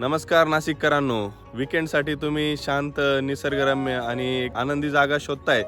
नमस्कार नाशिककरांनो, वीकेंडसाठी तुम्ही शांत, निसर्गरम्य आणि एक आनंदी जागा शोधताय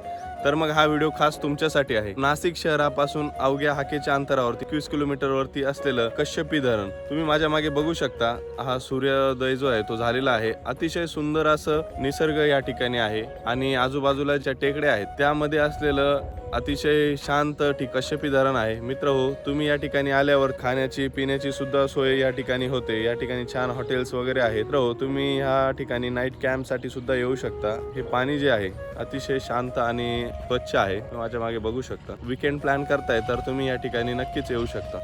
तर मग हा व्हिडिओ खास तुमच्यासाठी आहे। नाशिक शहरापासून अवघ्या हाकेच्या अंतरावरती 21 किलोमीटरवरती असलेलं कश्यपी धरण तुम्ही माझ्या मागे बघू शकता। हा सूर्योदय जो आहे तो झालेला आहे। अतिशय सुंदर असं निसर्ग या ठिकाणी आहे आणि आजूबाजूला ज्या टेकड्या आहेत त्यामध्ये असलेलं अतिशय शांत कश्यपी धरण आहे। मित्रहो, तुम्ही या ठिकाणी आल्यावर खाण्याची पिण्याची सुद्धा सोय या ठिकाणी होते। या ठिकाणी छान हॉटेल्स वगैरे आहेत। मित्रहो, तुम्ही या ठिकाणी नाईट कॅम्प साठी सुद्धा येऊ शकता। हे पाणी जे आहे अतिशय शांत आणि स्वच्छ आहे। माझ्या मागे बघू शकता। वीकेंड प्लॅन करताय तर तुम्ही या ठिकाणी नक्कीच येऊ शकता।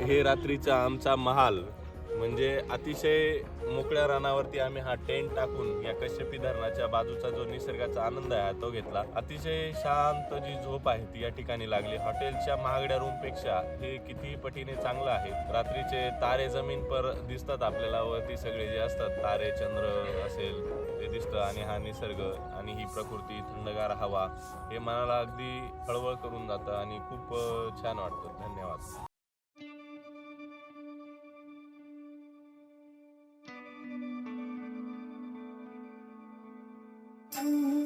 हे रात्रीचा आमचा महाल म्हणजे अतिशय मोकळ्या रानावरती आम्ही हा टेंट टाकून या कश्यपी धरणाच्या बाजूचा जो निसर्गाचा आनंद आहे तो घेतला। अतिशय शांत जी झोप आहे ती या ठिकाणी लागली। हॉटेलच्या महागड्या रूम पेक्षा हे किती पटीने चांगलं आहे। रात्रीचे तारे जमीन पर दिसतात आपल्याला, वरती सगळे जे असतात तारे चंद्र असेल ते दिसतं आणि हा निसर्ग आणि ही प्रकृती थंडगार हवा हे मनाला अगदी हळवळ करून जातं आणि खूप छान वाटतं। धन्यवाद। Mm-hmm.